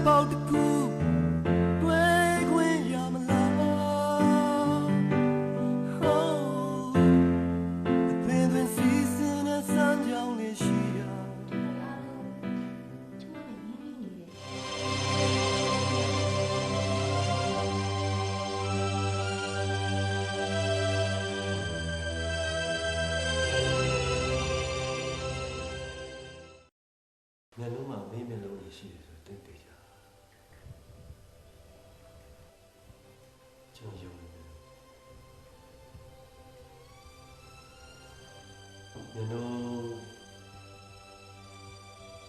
ပေါက်တစ်ခုတွေ့ခွင့်ရမလား Oh အပင်တွင်စီစဉ်တဲ့စမ်းကြောင်းလေးရှိရာ မျက်လုံးမှာမေးမျက်လုံးကြီးရှိတယ်ဆိုတိတ်တိတ်ကြကျွန်တော်ယုံနေတယ်မျက်လုံး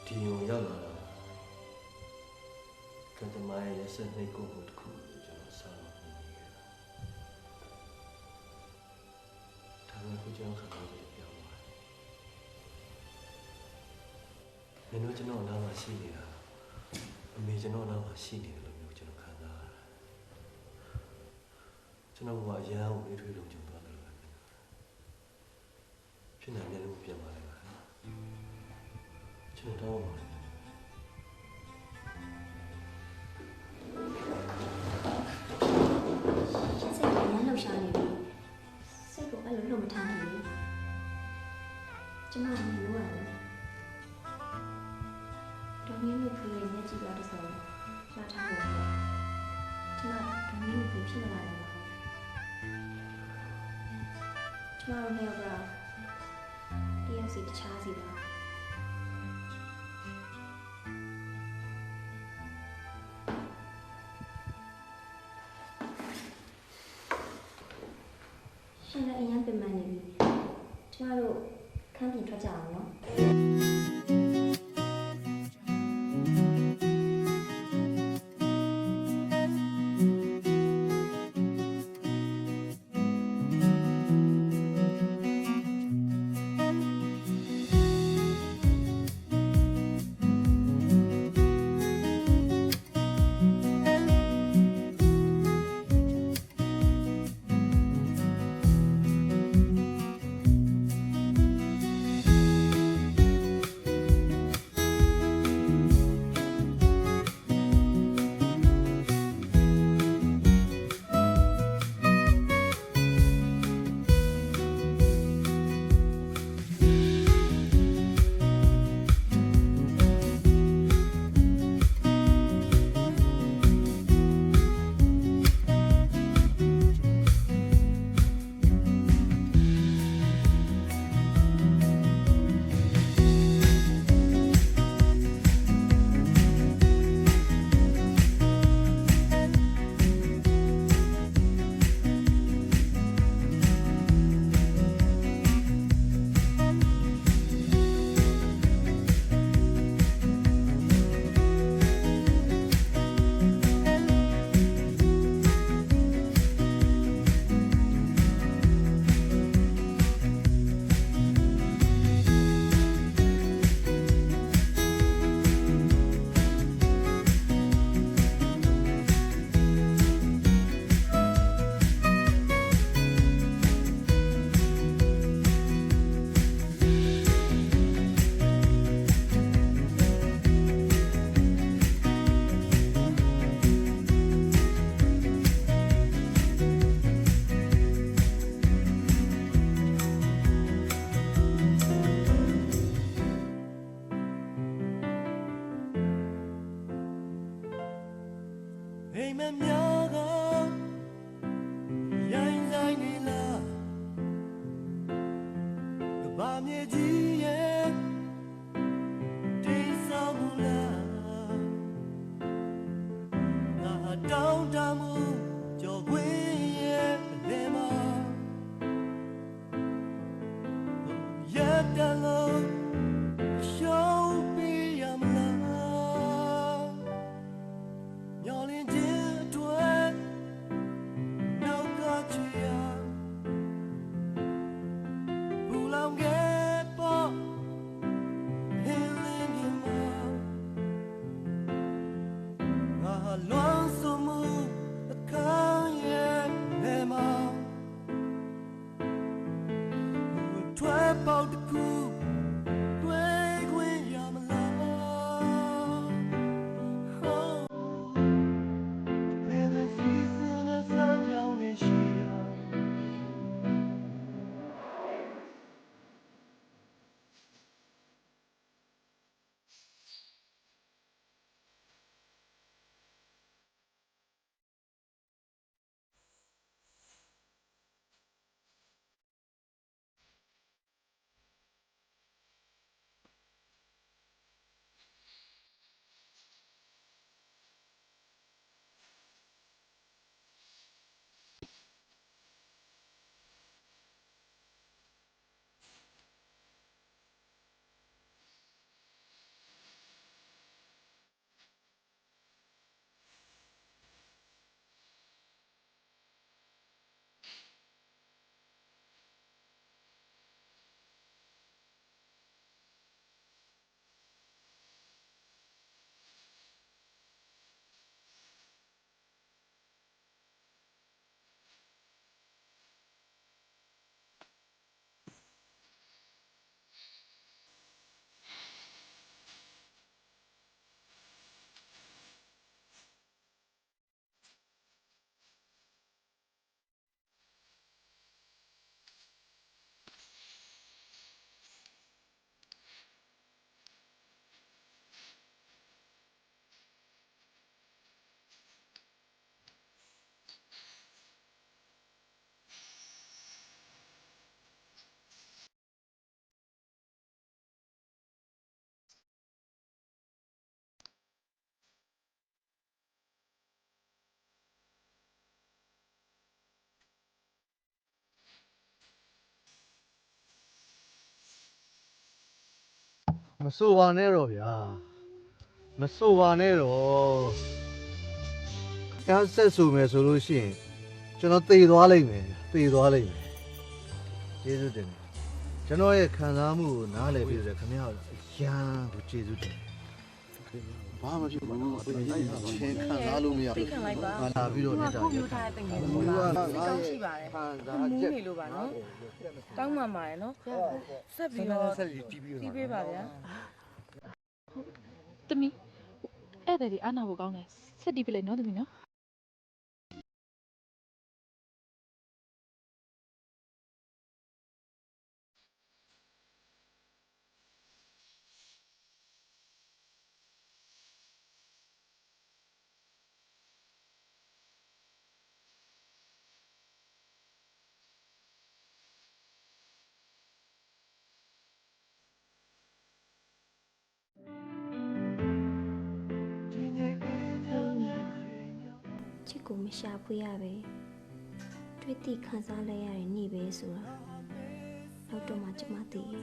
ဒီယုံရောက်လာတာကံတမရဲ့ရက်စက်နှိတ်ကိုယ်တစ်ခုကျွန်တော်စားလို့နေခဲ့တာဒါပေမဲ့ကျွန်တော်ခါတော့ပြောင်းသွားတယ် မင်းတို့ကျွန်တော်နားမှာရှိနေတာအမေကျွန်တော်နားမှာရှိနေတယ်လို့မျိုးကျွန်တော်ခံစားရတယ်ကျွန်တော်ကအရန်ကိုအေးထွေးလုံးကြုံသွားတယ်လို့ပဲဖြစ်နေတယ်လို့ပြန်လာတယ်ကျွန်တော်တော့ပါတယ်စိတ်ကလည်းလှုပ်ရှားနေပြီစိတ်ကိုအဲ့လိုလှုပ်မထားနိုင်ဘူးကျွန်မလည်းလို့ရတယ်ဒေါ်မင်းတို့ဖွေးရဲ့မျက်ကြည့်တော့တစောလာထားဖို့ကျွန်မဒေါ်မင်းတို့ဖွေးဖြစ်လာတယ်ကျွန်မတို့လည်းကတယောက်စီတခြားစီပါရှင်လည်းအရင်ပြင်မှန်နေပြီကျမတို့ခန်းပြင်ထွက်ကြအောင်နော်အိမ်မက်များကရိုင်းဆိုင်နေလားကဘာမြေကြီးရဲ့တိတ်ဆောက်မှုလားငါတောင်းတမှုကြော်ခွေရဲ့အလဲမှာရက်တလုံးရှောင်းပေးရမလားမျောလင်းခြင်းအတွက် မစိုးပါနဲ့တော့ဗျာမစိုးပါနဲ့တော့အဲဆက်ဆိုမယ်ဆိုလို့ရှိရင်ကျွန်တော်သေသွားလိမ့်မယ်သေသွားလိမ့်မယ်ကျေးဇူးတင်တယ်ကျွန်တော်ရဲ့ခံစားမှုကိုနားလည်ပြီးတော့ခင်ဗျားတို့အရန်ကိုကျေးဇူးတင်ဘာမှဖြစ်ပါဘူးချင်းခံစားလို့မရဘူး ခံလိုက်ပါ ငါလာပြီးတော့နေတာ ခုမျိုးထားတဲ့တင်ငယ်လို့ပါကောင်းရှိပါတယ်မူးနေလို့ပါနော်တောင်းမှမှာရယ်နော်ဆက်ပြီးတော့ပြီးပေးပါဗျာ တမီဧည့်သည်တွေအားနာဖို့ကောင်းတယ်ဆက်တီးပြလိုက်နော်တမီနော် ချစ်ကိုမရှာဖွေရပဲတွေ့တိခံစားလဲရတဲ့နေ့ပဲဆိုတာနောက်တော့မှကျမသိရ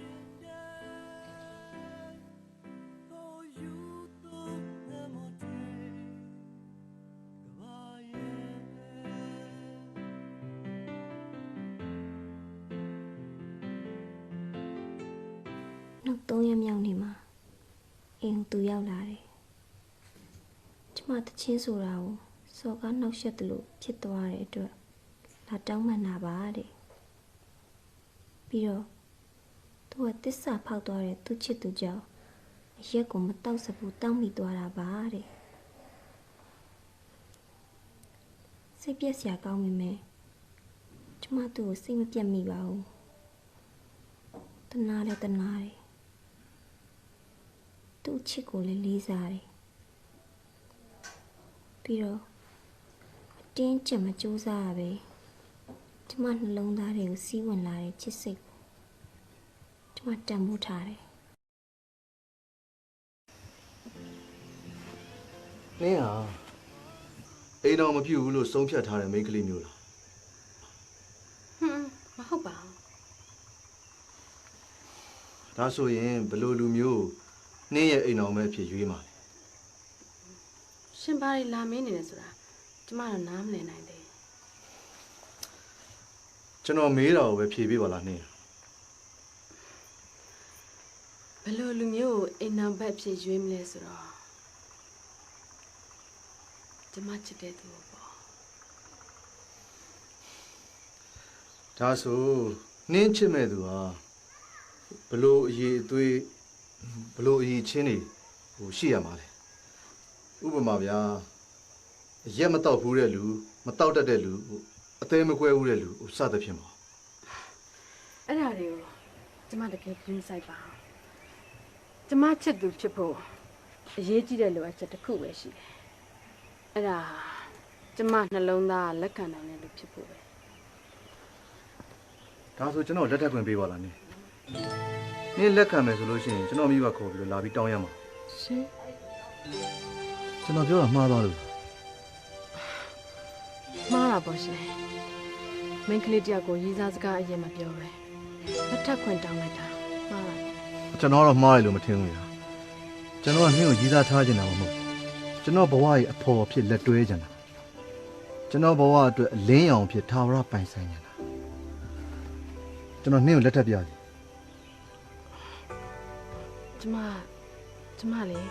နောက်3ရက်မြောက်နေ့မှာအိမ်သူရောက်လာတယ်ကျမတချင်းဆိုတာကိုစော်ကားနှောက်ယှက်တယ်လို့ဖြစ်သွားတဲ့အတွက်လာတောင်းပန်တာပါတဲ့ပြီးတော့သူကတစ္ဆာဖောက်သွားတဲ့သူချစ်သူကြောင့်အရက်ကိုမတောက်စဘူးတောင်းမိသွားတာပါတဲ့စိတ်ပြက်စရာကောင်းမိမယ်ကျမသူ့ကိုစိတ်မပြတ်မိပါဘူးတနာလည်းတနာတယ်သူ့ချစ်ကိုလည်းလေးစားတယ်ပြီးတော့အတင်းကျပ်မကြိုးစားရပဲကျမနှလုံးသားတွေကိုစီးဝင်လာတဲ့ချစ်စိတ်ကိုကျမတန်ဖိုးထားတယ် နင်းဟာအိမ်တော်မပြုတ်ဘူးလို့ဆုံးဖြတ်ထားတဲ့မိန်းကလေးမျိုးလား မဟုတ်ပါဘူး ဒါဆိုရင်ဘယ်လိုလူမျိုးနင်းရဲ့အိမ်တော်မဲ့ဖြစ်ရွေးမှာလဲ ရှင်ဘာတွေလာမင်းနေလဲဆိုတာကျမတော့နားမလည်နိုင်သေး ကျွန်တော်မေးတာကိုပဲဖြေပေးပါလားနင်း ဘယ်လိုလူမျိုးကိုအိမ်နောက်ဘက်ဖြစ်ရွေးမလဲဆိုတော့ကျမချစ်တဲ့သူပေါ့ ဒါဆိုနင်းချစ်မဲ့သူဟာဘယ်လိုအရေးအသွေးဘယ်လိုအရေးချင်းတွေဟိုရှိရမှာလဲဥပမာဗျာအရက်မတော့ဘူးတဲ့လူမတော့တတ်တဲ့လူဟိုအသေးမကွဲဘူးတဲ့လူဟိုစသဖြင့်ပါ အဲ့ဒါတွေကိုကျမတကယ်ပြင်ဆိုင်ပါကျမချစ်သူဖြစ်ဖို့အရေးကြီးတဲ့လိုအပ်ချက်တစ်ခုပဲရှိတယ်အဲ့ဒါကျမနှလုံးသားလက်ခံနိုင်တဲ့လူဖြစ်ဖို့ပဲ ဒါဆိုကျွန်တော်လက်ထပ်ခွင့်ပေးပါလားနင်းနင်းလက်ခံမယ်ဆိုလို့ရှိရင်ကျွန်တော်မိဘခေါ်ပြီးတော့လာပြီးတောင်းရမှာ ရှင် ကျွန်တော်ပြောတာမှားသွားလို့ မှားတာပေါ့ရှင်မင်းကလေးတယောက်ကိုရေးစားစကားအရင်မပြောပဲလက်ထပ်ခွင့်တောင်းလိုက်တာမှားတာ ကျွန်တော်တော့မှားတယ်လို့မထင်ဘူးညာကျွန်တော်ကနှင်းကိုကြီးစားထားချင်တာမဟုတ်ကျွန်တော်ဘဝရဲ့အဖော်အဖြစ်လက်တွဲချင်တာကျွန်တော်ဘဝအတွက်အလင်းရောင်ဖြစ်ထာဝရပိုင်ဆိုင်ချင်တာကျွန်တော်နှင်းကိုလက်ထပ်ပြစီ ကျမလေ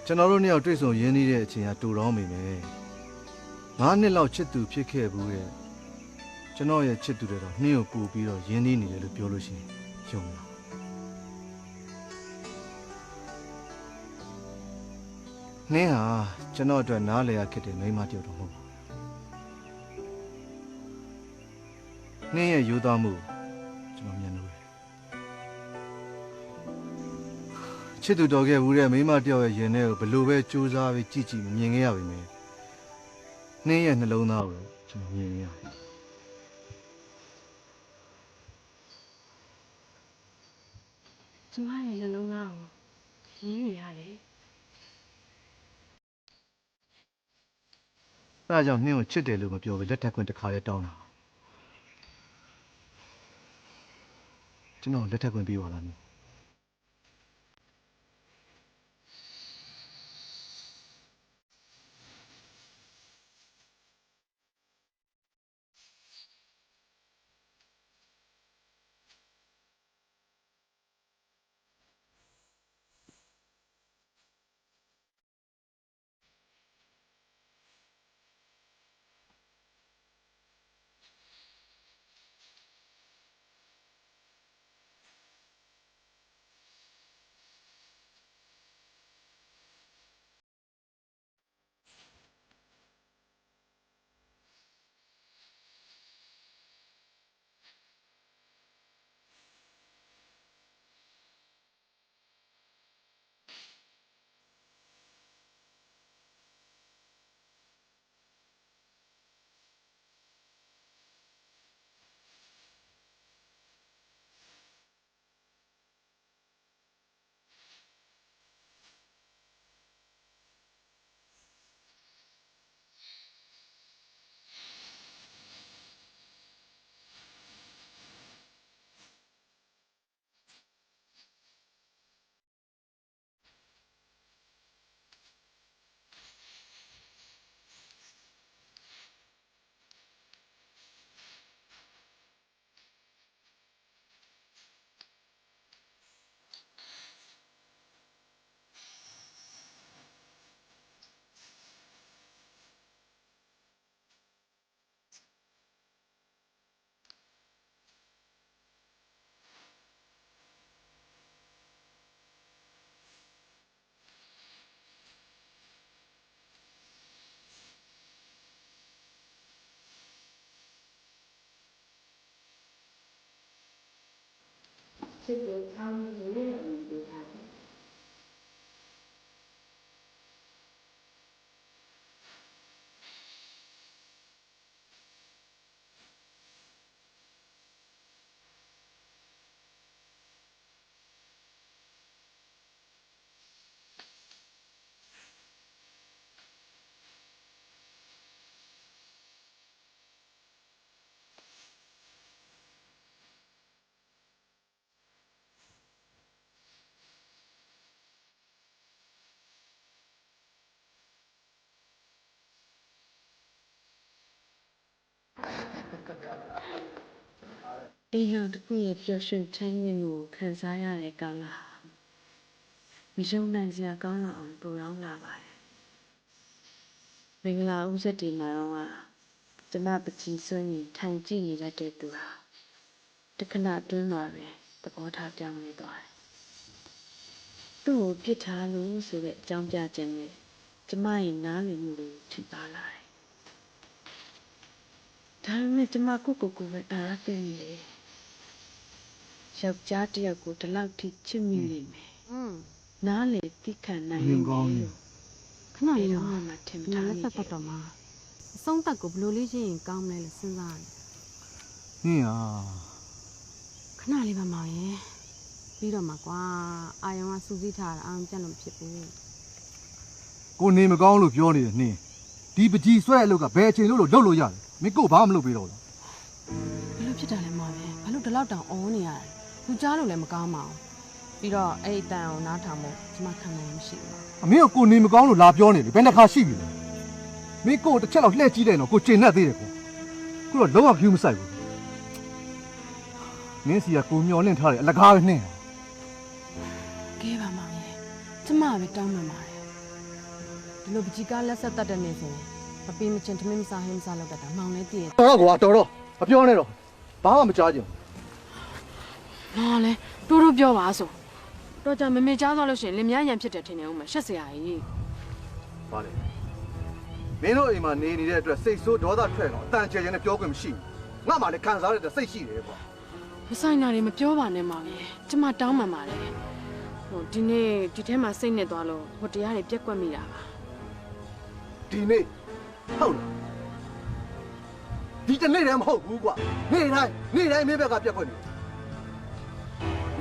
ကျွန်တော်တို့နှစ်ယောက်တွေ့ဆုံရင်းနှီးတဲ့အချိန်ကတူတောင်းမိမယ်9နှစ်လောက်ချစ်သူဖြစ်ခဲ့ဘူးတဲ့ကျွန်တော်ရဲ့ချစ်သူတွေတော့နှင်းကိုပူပြီးတော့ရင်းနှီးနေတယ်လို့ပြောလို့ရှိရင်ယုံလားနှင်းဟာကျွန်တော်အတွက်နားလည်ရခက်တဲ့မိန်းမတယောက်တော့မဟုတ်ဘူးနှင်းရဲ့ယူသားမှုကျွန်တော်မြင်လို့ချစ်သူတော်ခဲ့ဘူးတဲ့မိန်းမတယောက်ရဲ့ရင်ထဲကိုဘလို့ပဲစူးစမ်းပြီးကြည့်ကြည့်မမြင်ခဲ့ရပါမယ်နှင်းရဲ့နှလုံးသားကိုကျွန်တော်မြင်ရတယ် ကျမရဲ့နှလုံးသားကိုရင်းနေရတယ် အဲဒါကြောင့်နှင်းကိုချစ်တယ်လို့မပြောဘဲလက်ထပ်ခွင့်တစ်ခါရဲတောင်းတာကျွန်တော်လက်ထပ်ခွင့်ပေးပါလားနှင်း စ်ကိုချောင်းလို့ပြောထားတယ် အေးရတခုရဲ့ပျော်ရွှင်ချမ်းမြေ့ကိုခံစားရတဲ့ကောင်းလားမယုံနိုင်စရာကောင်းအောင်ပူရောင်းလာပါတယ်မင်္ဂလာဥစ္စာတွေမှာတော့ကျမပကြီးစွန့်ရင်ထိုင်ကြည့်နေတတ်တဲ့သူဟာတခဏအတွင်းမှာပဲသဘောထားပြောင်းလဲသွားတယ်သူ့ကိုပြစ်ထားလို့ဆိုတဲ့အကြောင်းပြခြင်းနဲ့ကျမရဲ့နားလည်မှုကိုထိပါလာတယ်ဒါပေမဲ့ကျမကိုပဲအားရခဲ့နေတယ်ယောက်ျားတစ်ယောက်ကိုဒီလောက်ထိချစ်မိနေမယ်နားလေသိခံနိုင်ရင်ကောင်းတယ်ခဏလေးတော့မှထင်မထားဘူးဆက်ပတ်တော့မှာအဆုံးသက်ကိုဘလို့လေးချင်းရင်ကောင်းမလဲလို့စဉ်းစားနေနင်းဟာ ခဏလေးပါမောင်ရဲ့ပြီးတော့မှာကွာအာယုံကစူးစီးထားတာအောင်ပြတ်လို့မဖြစ်ဘူး ကိုနေမကောင်းလို့ပြောနေတယ်နင်းဒီပကြီးဆွဲအလုပ်ကဘယ်အချိန်လို့လုပ်လို့ရတယ်မင်းကိုဘာမှမလုပ်ပေးတော့ဘူး ဘယ်လိုဖြစ်တာလဲမောင်ရဲ့ဘာလို့ဒီလောက်တောင်အော်နေရလဲလူကြားလို့လည်းမကောင်းပါဘူးပြီးတော့အဲ့ဒီတန်အောင်နားထောင်ဖို့ကျမခံနိုင်မရှိဘူး အမင်းကကိုနေမကောင်းလို့လာပြောနေတယ်ဘယ်နှခါရှိပြီလဲမင်းကိုတစ်ချက်တော့လှည့်ကြည့်တယ်နော်ကိုကျင်နဲ့သေးတယ်ကိုခုတော့လုံးဝဖြူမဆိုင်ဘူးမင်းစီကကိုမျောလင့်ထားတယ်အလကားပဲနှင်း ကဲပါမောင်ရဲ့ကျမပဲတောင်းမှန်ပါတယ်ဒီလိုပကြီးကားလက်ဆက်တတ်တဲ့နေဆိုရင်မပေးမချင်းထမင်းမစားဟင်းမစားလောက်တတ်တာမောင်လည်းတည်ရ တော်တော့ကွာတော်တော့မပြောနဲ့တော့ဘာမှမကြားကြဘူး နော်လေတိုးတိုးပြောပါဆိုတော့ကြမမေကြားသွားလို့ရှိရင်လင်မယားရံဖြစ်တယ်ထင်နေဦးမှာရှက်စရာကြီး ဘာလဲမင်းတို့အိမ်မှာနေနေတဲ့အတွက်စိတ်ဆိုးဒေါသထွက်တော့အတန်ကျကျနဲ့ပြောခွင့်မရှိဘူးငါမှလည်းခံစားရတဲ့စိတ်ရှိတယ်ကွာ မဆိုင်တာတွေမပြောပါနဲ့မောင်ရဲ့ကျမတောင်းမှန်ပါတယ်ဟိုဒီနေ့ဒီထဲမှာစိတ်နဲ့သွားလို့ဟိုတရားတွေပြက်ကွက်မိတာပါ ဒီနေ့ဟုတ်လားဒီတနေ့တည်းမဟုတ်ဘူးကွာနေ့တိုင်းမင်းဘက်ကပြက်ခွက်နေ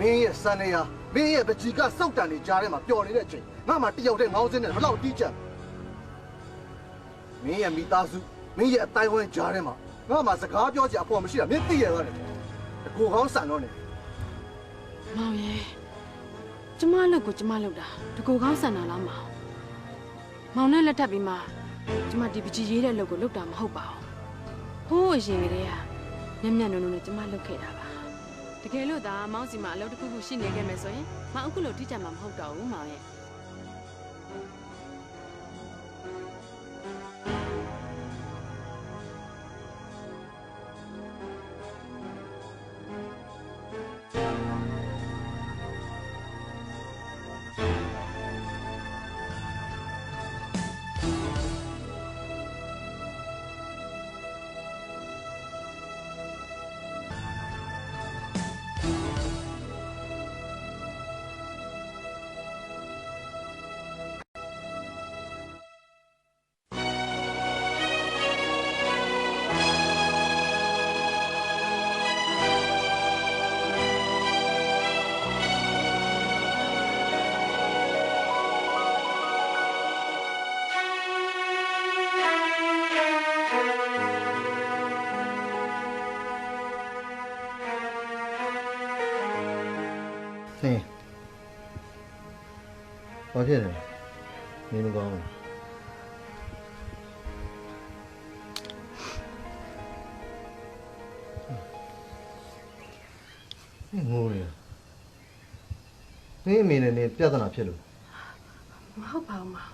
မင်းရဲ့စံနေရမင်းရဲ့ပကြီးကစုတ်တန်နေကြားထဲမှာပျော်နေတဲ့အချိန်ငါမှတယောက်တည်းငောင်းစင်းနဲ့ဘလောက်တီးချက်မင်းရဲ့မိသားစုမင်းရဲ့အတိုင်းဝိုင်းကြားထဲမှာငါမှစကားပြောချင်အပေါ်မရှိတာမင်းသိရရတယ်တကူကောင်းဆန်တော့နေ မောင်ရဲ့ကျမလုပ်ကိုကျမလုပ်တာတကူကောင်းဆန်တာလားမောင်မောင်နဲ့လက်ထပ်ပြီးမှကျမဒီပကြီးရေးတဲ့လုပ်ကိုလုပ်တာမဟုတ်ပါဘူးဟိုးအရင်ကတည်းကမျက်နုံနဲ့ကျမလုပ်ခဲ့တာပါတကယ်လို့သာမောင်စီမှာအလုပ်တစ်ခုခုရှိနေခဲ့မယ်ဆိုရင်မောင်အခုလိုထိကြမှာမဟုတ်တော့ဘူးမောင်ရဲ့ ဟင်းဘာဖြစ်လဲနေမကောင်းဘူးငိုရနေအမေနဲ့နေပြဿနာဖြစ်လို့ မဟုတ်ပါဘူးမောင်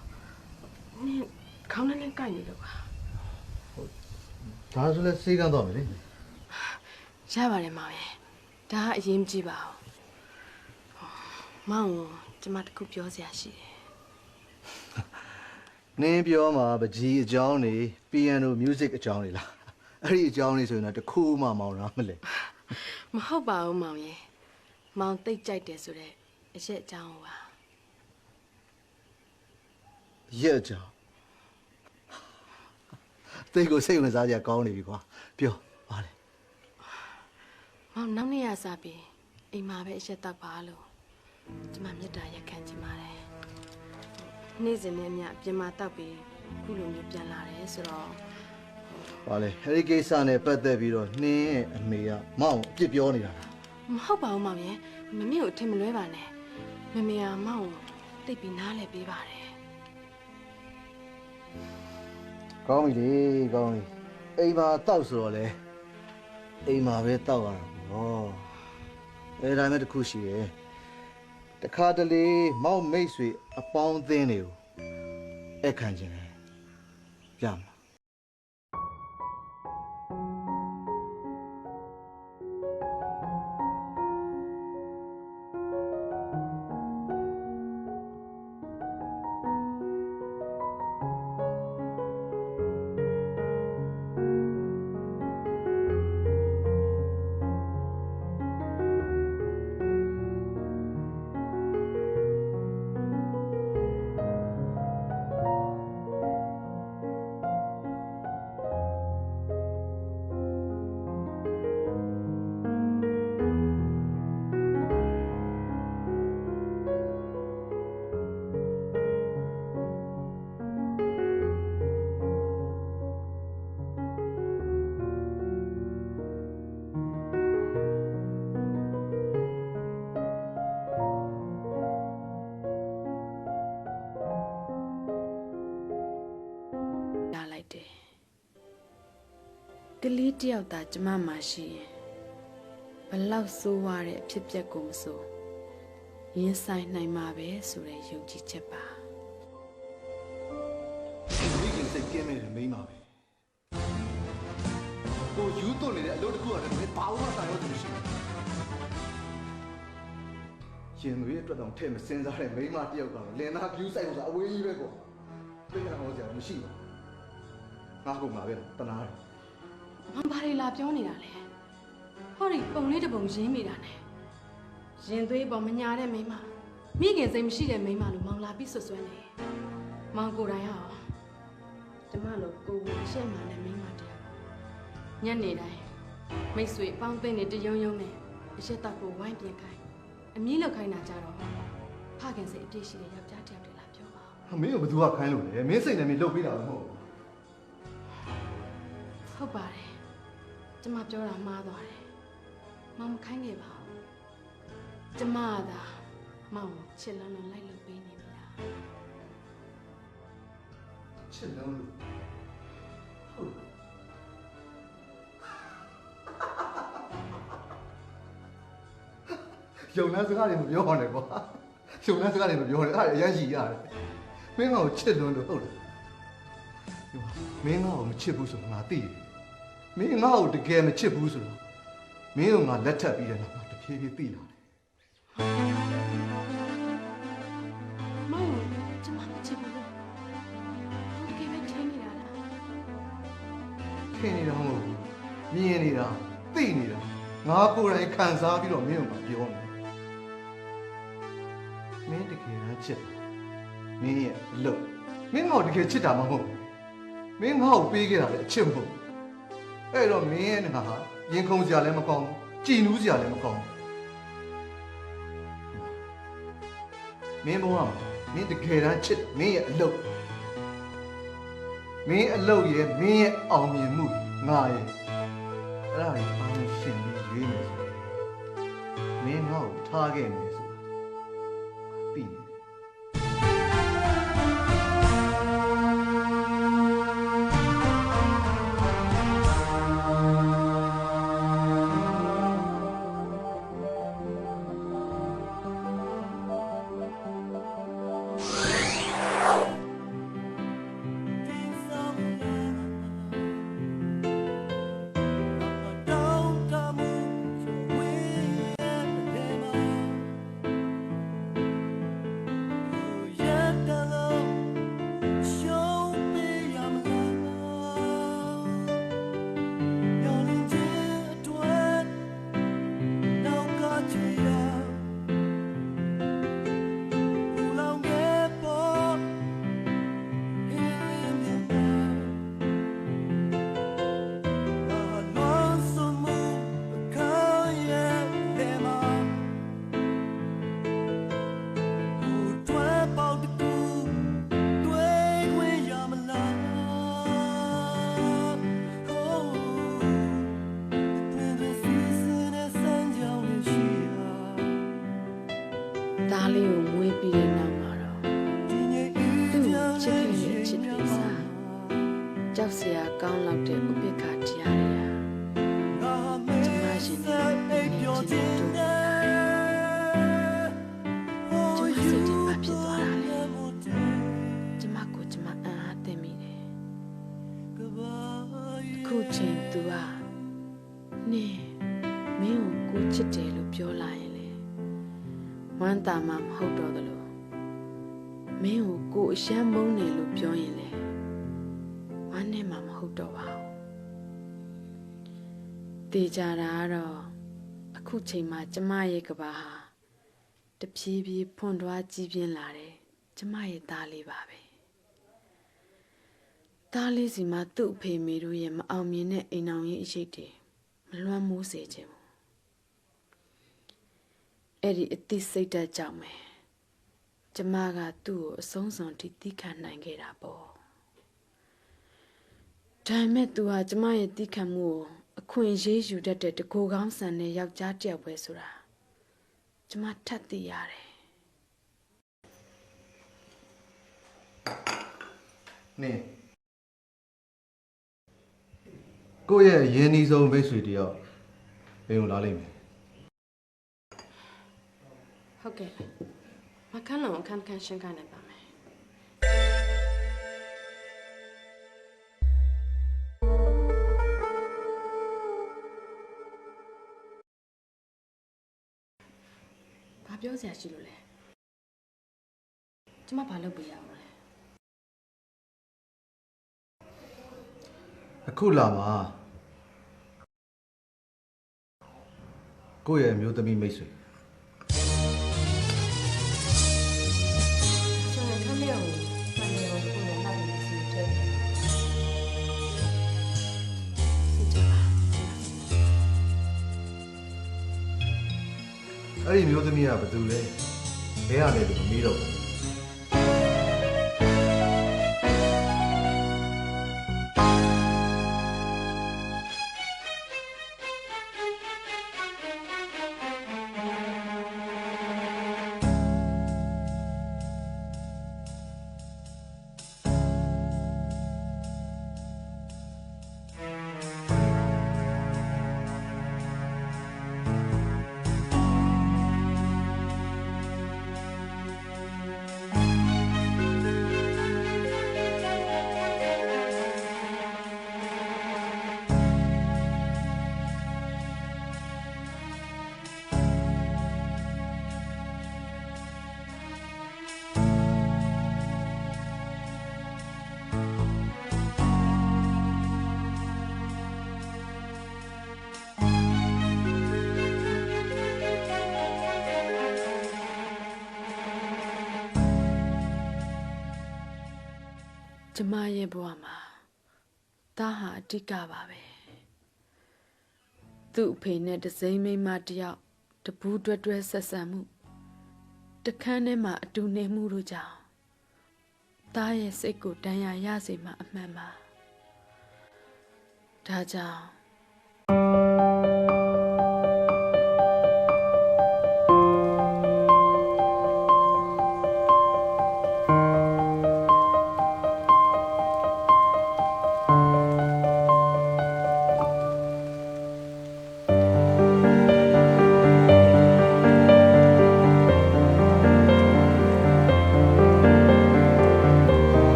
နင်ခေါင်းနဲ့ကိုက်နေလို့ပါ ဒါဆိုလဲစေးကန်းတော့မယ်လေ ရပါတယ်မောင်ရဲ့ဒါကအရေးမကြီးပါဘူးမောင်ကိုကျမတခုပြောစရာရှိတယ် နင်းပြောမှာပကြီးအကြောင်းနေ piano music အကြောင်းနေလားအဲ့ဒီအကြောင်းနေဆိုရင်တော့တခုမှမောင်းတာမလဲ မဟုတ်ပါဘူးမောင်ရဲ့ မောင်တိတ်ကြိုက်တယ်ဆိုတဲ့အရက်အကြောင်းပါ ရဲ့ကြောင်တိတ်ကိုစိတ်ဝင်စားကြကောင်းနေပြီကွာပြောပါလေ မောင်နောက်နေ့ရစားပြီးအိမ်မှာပဲအရက်တောက်ပါလို့ကျမမေတ္တာရက်ခံချင်ပါတယ်နေ့စဉ်နဲ့အမျှပြင်မာတောက်ပြီးခုလိုမျိုးပြန်လာတယ်ဆိုတော့ ပါလေဟရိကိစ္စနဲ့ပတ်သက်ပြီးတော့နှင်းရဲ့အမေကမောင်အပြစ်ပြောနေတာလား မဟုတ်ပါဘူးမောင်ရဲ့မမေကိုထင်မလွဲပါနဲ့မမေကမောင်ကိုတိတ်ပြီးနားလဲပေးပါတယ် ကောင်းပြီလေကောင်းပြီအိမ်မှာတောက်ဆိုတော့လေအိမ်မှာပဲတောက်ရတာပေါ့အဲ့ဒါနဲ့တခုရှိတယ်တခါတလေမောင်မိတ်ဆွေအပေါင်းအသင်းတွေကိုအဲ့ခံခြင်းတယ်ရမလား လာလိုက်တယ်ကလေးတယောက်သာကျမမှာရှိရင်ဘလောက်ဆိုးဝါတဲ့အဖြစ်အပျက်ကိုမဆိုရင်ဆိုင်နိုင်မှာပဲဆိုတဲ့ယုံကြည်ချက်ပါ မိခင်စိတ်ကင်းမဲ့တယ်မိန်းပါပဲကိုယူသွတ်နေတဲ့အလုပ်တစ်ခုကလည်းဘာမှဆိုင်ရောသူမရှိဘူးရှင်တွေအတွက်တော့ထဲ့မစင်စားတဲ့မိန်းမတယောက်ကတော့လင်သား view ဆိုင်ဆိုတာအဝေးကြီးပဲကွာသိကြတာဟောစရာမရှိဘူးငါ့ကိုမှာပဲတနာတယ် မောင်ဘာတွေလာပြောနေတာလဲဟောဒီပုံလေးတစ်ပုံရင်းမိတာနဲ့ရင်သွေးပေါ်မညာတဲ့မိန်းမမိခင်စိတ်မရှိတဲ့မိန်းမလို့မောင်လာပြီးဆွဆွဲနေမောင်ကိုယ်တိုင်ဟောကျမလိုကိုယ်ကိုရှက်မှန်တဲ့မိန်းမတယောက်ညနေတိုင်းမိတ်ဆွေအပေါင်းအသင်းတွေတယုံယုံနဲ့အရက်တောက်ကိုဝိုင်းပြင်ခိုင်းအမြင့်လောက်ခိုင်းတာကြတော့ဖခင်စိတ်အပြည့်ရှိတဲ့ယောက်ျားတယောက်တည်းလာပြောပါ မင်းကဘယ်သူကခိုင်းလို့လဲမင်းစိတ်နဲ့မင်းလုပ်ပေးတာမဟုတ် ဟုတ်ပါတယ်ကျမပြောတာမှားသွားတယ်မောင်မခိုင်းခဲ့ပါဘူးကျမသာမောင်ချစ်လုံးလုံးလိုက်လုပ်ပေးနေပြီလား ချစ်လုံးလို့ဟုတ်ယုံနှစကားတွေမပြောပါနဲ့ကွာယုံနှစကားတွေမပြောနဲ့အဲ့ဒါအရင်ရှိရတယ်မင်းကကိုချစ်လုံးလို့ဟုတ်တယ်မင်းကကိုမချစ်ဘူးဆိုငါသိတယ်မင်းငါ့ကိုတကယ်မချစ်ဘူးဆိုတော့မင်းကငါလက်ထပ်ပြီးတဲ့နောက်ငါတဖြည်းဖြည်းသိလာတယ် မောင်ကျမမချစ်ဘူးလို့တကယ်ပဲထင်နေတာလား ထင်နေတာမဟုတ်ဘူးမြင်နေတာသိနေတာငါကိုယ်တိုင်ခံစားပြီးတော့မင်းကပြောနေမင်းတကယ်ချစ်မင်းရဲ့အလုပ်မင်းငါ့ကိုတကယ်ချစ်တာမဟုတ်ဘူးမင်းငါ့ကိုပေးခဲ့တာလည်းအချစ်မဟုတ်ဘူးအဲ့တော့မင်းရဲ့ငါဟာရင်ခုန်စရာလည်းမကောင်းဘူးကြည်နူးစရာလည်းမကောင်းဘူးမင်းဘဝမှာမင်းတကယ်တမ်းချစ်မင်းရဲ့အလုပ်မင်းအလုပ်ရဲ့မင်းရဲ့အောင်မြင်မှုငါရဲ့အဲ့ဒါကြီးအောင်ရှင်ပြီးရွေးနေဆိုမင်းငါ့ကိုထားခဲ့နေဆိုတာသိနေ မ ေးပြီးတဲ့နောက်မှာတော့သူ့ကိုချစ်ခဲ့တဲ့ချစ်တွေစားကြောက်စရာကောင်းလောက်တဲ့ဥပိ္ပခာတရားတွေကျမရှင်နဲ့ချစ်တဲ့တူကျမစိတ်ထဲမှာဖြစ်သွားတာလေကျမကိုကျမအံ့အားသင့်မိတယ်ခုချိန်သူကနင်းမင်းကိုချစ်တယ်လို့ပြောလာရင်လေဝမ်းသာမှမဟုတ်တော့သလိုမင်းကိုအရှမ်းမုန်းတယ်လို့ပြောရင်လေဝမ်းနဲ့မှမဟုတ်တော့ပါဘူးတေချာတာကတော့အခုချိန်မှာကျမရဲ့ကဘာဟာတဖြည်းဖြည်းဖွံ့ထွားကြီးပြင်းလာတယ်ကျမရဲ့သားလေးပါပဲသားလေးစီမှာသူ့အဖေမေတို့ရဲ့မအောင်မြင်တဲ့အိမ်အောင်ရေးအရေးတွေမလွှမ်းမိုးစေခြင်းဘူးအဲ့ဒီအသိစိတ်ဓာတ်ကြောင့်ပဲကျမကသူ့ကိုအဆုံးစွန်ထိသီးခံနိုင်ခဲ့တာပေါ့ဒါပေမဲ့သူဟာကျမရဲ့သီးခံမှုကိုအခွင့်အရေးယူတတ်တဲ့တကူကောင်းဆန်တဲ့ယောက်ျားတစ်ယောက်ပဲဆိုတာကျမထပ်သိရတယ်နင်းကိုယ့်ရဲ့ရင်းနှီးဆုံးမိတ်ဆွေတယောက်ဘယ်ကိုလာလိမ့်မယ် ဟုတ်ကဲ့မခန်းလုံးအခန်းခန်းရှင်းကနေပါမယ်ဘာပြောစရာရှိလို့လဲကျမဘာလုပ်ပေးရအောင်လဲ အခုလာမှာကိုယ့်ရဲ့အမျိုးသမီးမိတ်ဆွေ ဆိုရင်ခန်းလေးကိုမှန်တယ်ကိုကိုယ်လည်းလိုက်နေစီတဲ့စစ်ကြပါ အဲ့ဒီအမျိုးသမီးကဘာတူလဲဘဲရလဲလို့မမေးတော့ဘူးကျမရဲ့ဘဝမှာတားဟာအတိတ်ကပါပဲသူ့အဖေနဲ့တစိမ့်မိန်းမတယောက်တပူးတွဲဆက်ဆံမှုတခန်းထဲမှာအတူနေမှုတို့ကြောင့်တားရဲ့စိတ်ကိုတန်ရာရစေမှအမှန်ပါဒါကြောင့်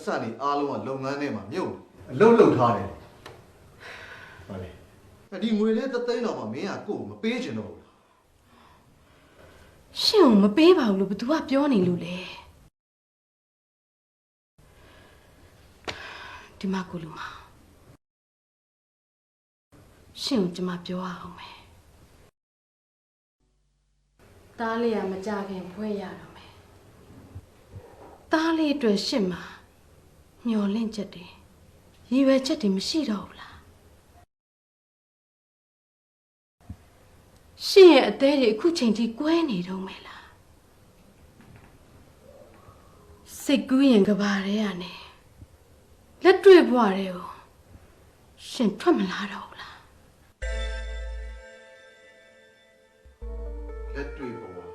စနေအားလုံးကလုပ်ငန်းထဲမှာမြုပ်အလုံးလုံးထားတယ်ဟာလေဒီငွေလေး3 သိန်းတော့မှမင်းကကို့ကိုမပေးချင်တော့ဘူးလား ရှင်ကိုမပေးပါဘူးလို့ဘသူကပြောနေလို့လဲဒီမှာကိုလူမရှင်ကိုကျွန်မပြောရအောင်မယ်တားလေးကမကြခင်ဖွဲရတော့မယ်တားလေးအတွက်ရှင်မှာမျောလင့်ချက်တွေရည်ရွယ်ချက်တွေမရှိတော့ဘူးလားရှင်ရဲ့အသေးတွေအခုချိန်ထိကွဲနေတော့မယ်လားစိတ်ကူးရင်ကဘာရဲရနေလက်တွေ့ဘဝတွေကိုရှင်ထွက်မလာတော့ဘူးလား လက်တွေ့ပေါ်မှာ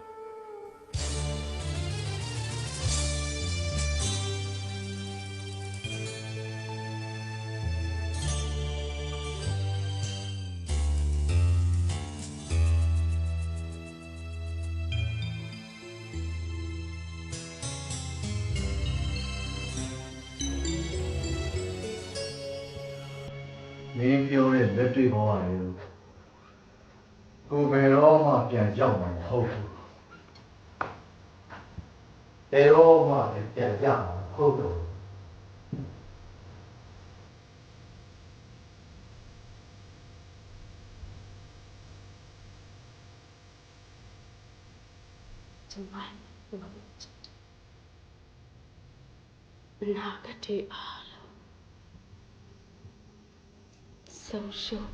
မင်းပြောတဲ့လက်တွေ့ပေါ်မှာလေကိုယ်ဘယ်တော့မှပြန်ကြောက်မှာမဟုတ်ဘူးတဲတော့မှလည်းပြန်ကြမှာမဟုတ်တော့ဘူး ကျမနာကတိအားလုံးဆုံးရှုံး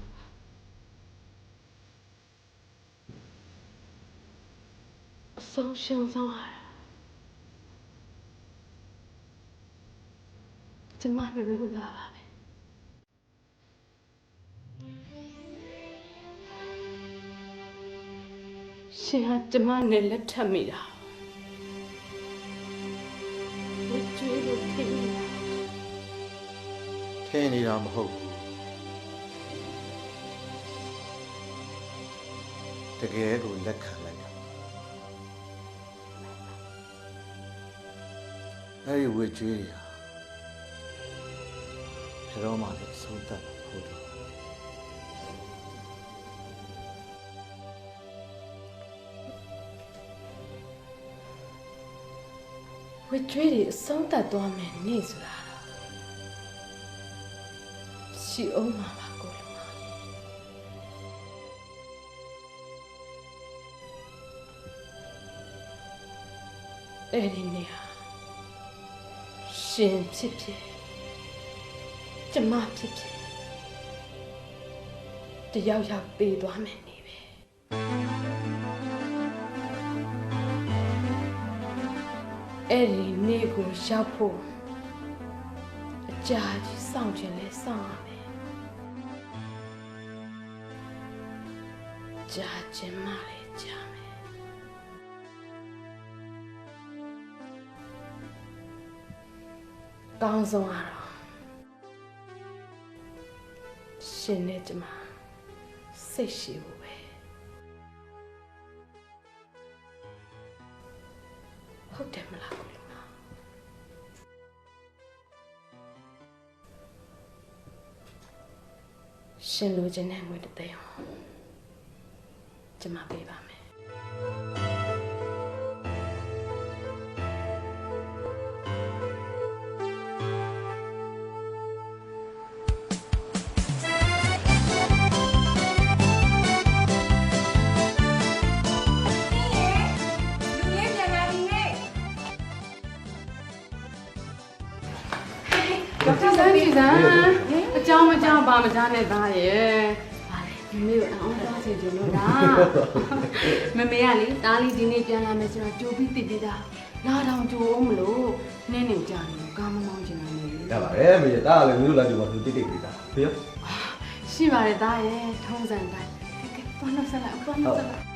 ဆုံးရှုံးသွားတာကျမမรู้တာပါပဲရှင်ဟာကျမနဲ့လက်ထပ်မိတာဝတ်ကျွေးလို့ထင်နေတာ ထင်နေတာမဟုတ်ဘူးတကယ်ကိုလက်ခံလိုက်တာအဲ့ဒီဝေကျွေးတွေဟာဘယ်တော့မှလည်းဆုံးသက်မှာမဟုတ်တော့ဘူး ဝတ်ကျွေးတွေအဆုံးသတ်သွားမယ်နေ့ဆိုတာတော့ရှိအောင်ပါပါကိုလူမအဲ့ဒီနေ့ဟာရှင်ဖြစ်ဖြစ်ကျမဖြစ်ဖြစ်တယောက်ယောက်ပေးသွားမယ်နေ့ပဲအဲ့ဒီနေ့ကိုရောက်ဖို့အကြာကြီးစောင့်ခြင်းလဲစောင့်ရမယ်ကြာခြင်းမလဲကြာမယ်ကောင်းဆုံးကတော့ရှင်နဲ့ကျမစိတ်ရှိဖို့ပဲဟုတ်တယ်မလားကိုလူမရှင်လိုချင်တဲ့ငွေတစ်သိန်းအောင်ကျမပေးပါမယ်အကြောင်းမကြောင်းပါမကြားနဲ့သားရဲ့ဗါလေမမေကိုအောင်သွားစေချင်လို့လားမမေကလေသားလေးဒီနေ့ပြန်လာမယ်ဆိုတော့ကြိုပြီးသိပြီးသားလာတော့ကြိုအောင်မလို့နင်းနေကြတယ်ကားမမောင်းချင်တာလေ ရပါတယ်မေဒါကလည်းမျိုးလာကြပါသူတိတ်တိတ်ပေးတာဖေရ ရှိပါတယ်သားရဲ့ထုံးစံတိုင်းကဲပေါ်နှုတ်ဆက်လိုက်ပေါ်နှုတ်ဆက်လိုက်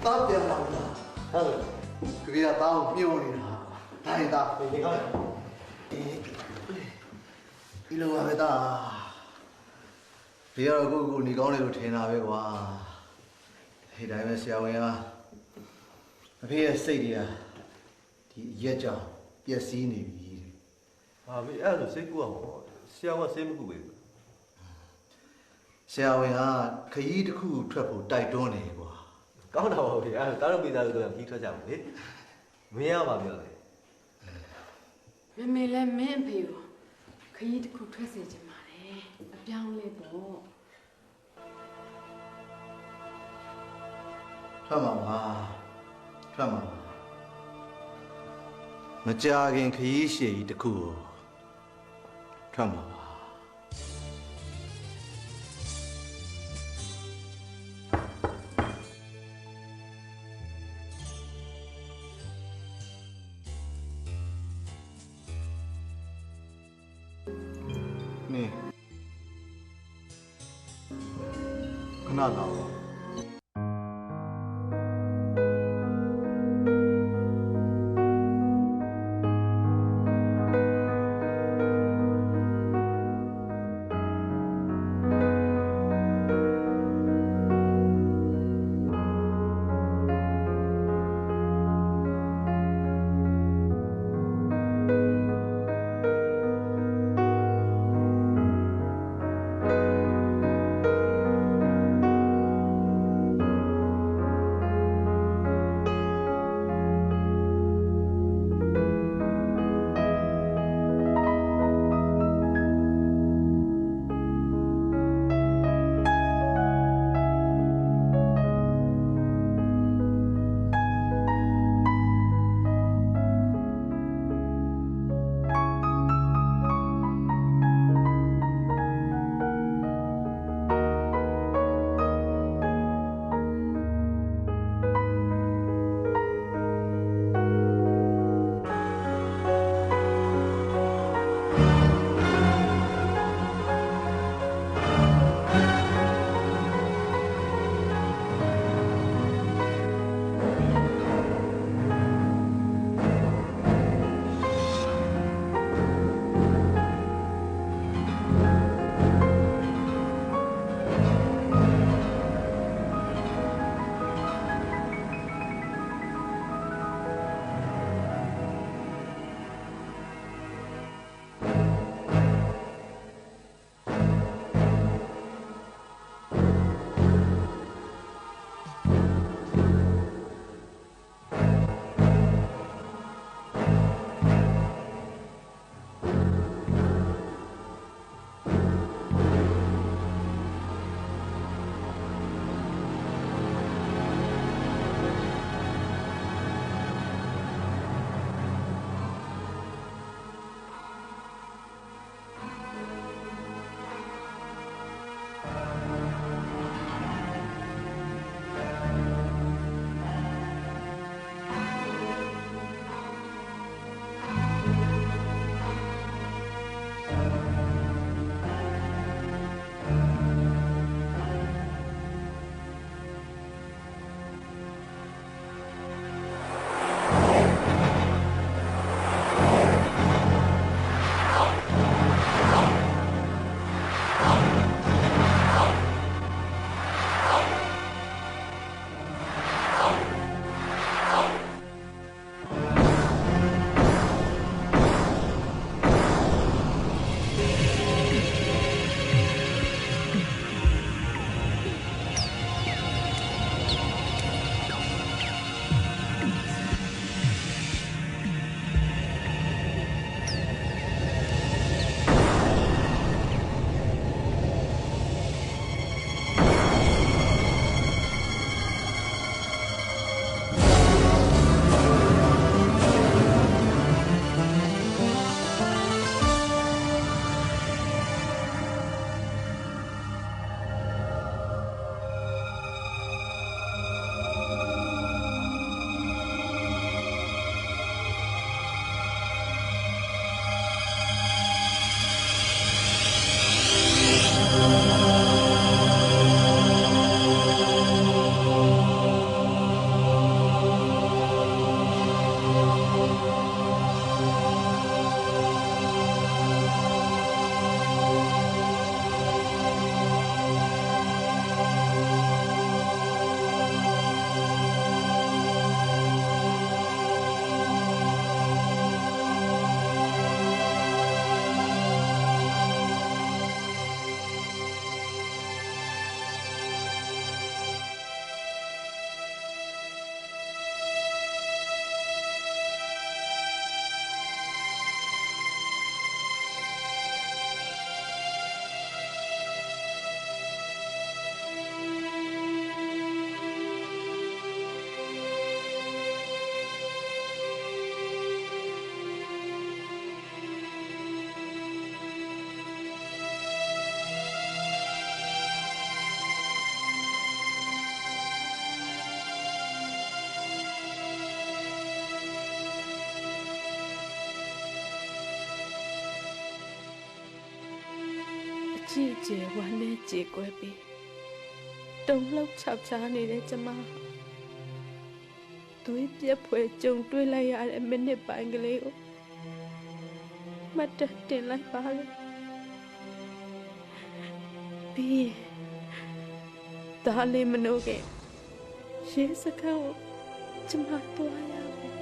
တာပြန်လာလားဟုတ်ကဲ့တာတောင်းမြုံနေတာတိုင်းတာဒီကောင်းဒီလိုပါပဲတာ ဒီကတော့ကိုနေကောင်းတယ်လို့ထင်တာပဲကွာဒီတိုင်းပဲဆရာဝန်ကအဖေရဲ့စိတ်တွေကဒီရက်ကြောင်ပျက်စီးနေပြီ ဟာဘေးအဲ့လိုစိတ်ကူအောင်ဆရာကစိတ်မကူပဲ ဆရာဝန်ကခရီးတစ်ခုထွက်ဖို့တိုက်တွန်းနေကွာ ကောင်းတာပါဗျာတားတော့မိသားစုတို့ကပြီးထွက်ကြပါလေမင်းရပါပြောလေ မမေလည်းမင်းအဖေကိုခရီးတစ်ခုထွက်စေချင်ပါတယ်အပြောင်းလဲပေါ့ ထွက်မှာပါထွက်မှာပါမကြာခင်ခရီးရှည်ကြီးတစ်ခုကိုထွက်မှာပါ နေခဏလာပါ ကြီးကျယ်ဝမ်းနဲ့ကြေကွဲပြီးတုံလှုပ်ချောက်ချားနေတဲ့ကျမသွေးပြက်ဖွယ်ကြုံတွေ့လိုက်ရတဲ့မိနစ်ပိုင်းကလေးကိုမှတ်တမ်းတင်လိုက်ပါလေပြီးဒါလေးမနိုးခဲ့ရေစခန်းကိုကျမသွားရမယ်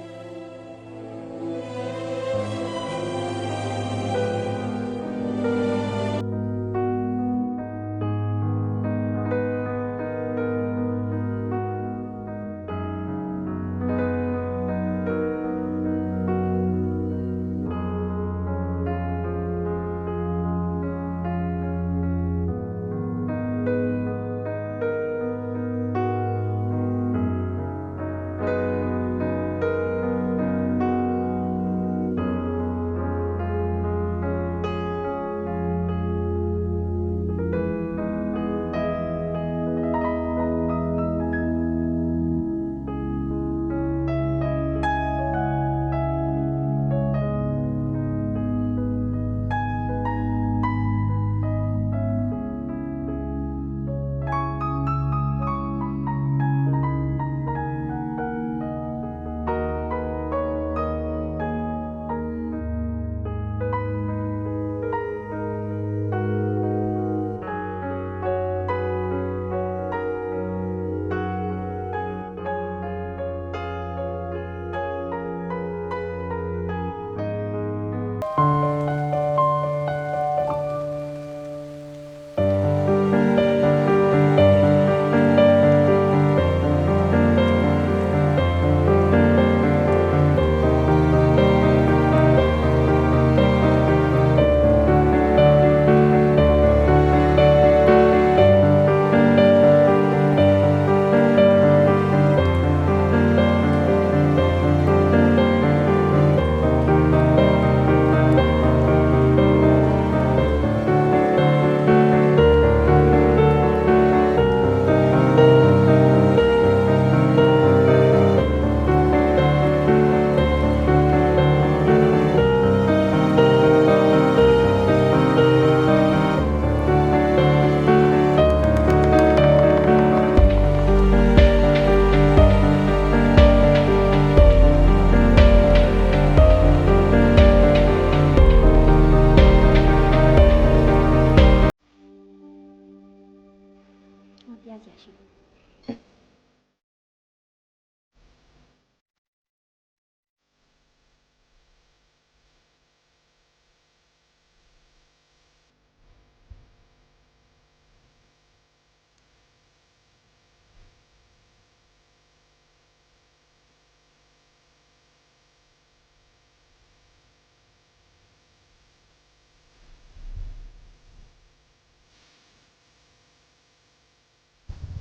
ပြကြရှိဘူး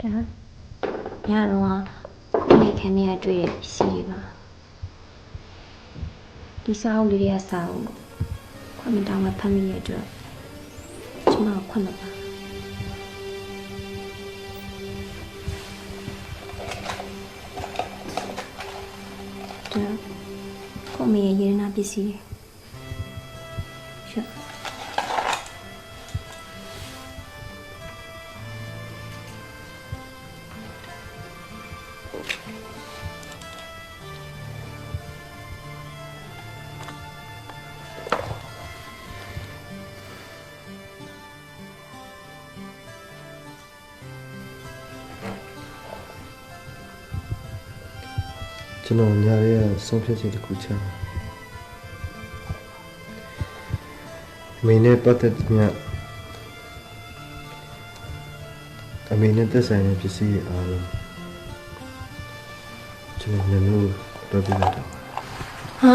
ဒါညတော့ခုနေခံနေရတွေ့တဲ့ပစ္စည်းတွေပါဒီစာအုပ်လေးတွေကစာအုပ်ခွင့်မတောင်းမှဖမ်းမိရတဲ့အတွက်ကျမကိုခွင့်မပါဒါခုမေရဲ့ရေနာပစ္စည်းတွေရှေ့ကျွန်တော်ညာရဲဆုံးဖြတ်ချက်တစ်ခုချတာအမေနဲ့ပတ်သက်မြတ်အမေနဲ့သက်ဆိုင်တဲ့ပစ္စည်းတွေအားလုံးကျွန်တော်လည်းလို့တော့ပြလိုက်တော့ ဟာ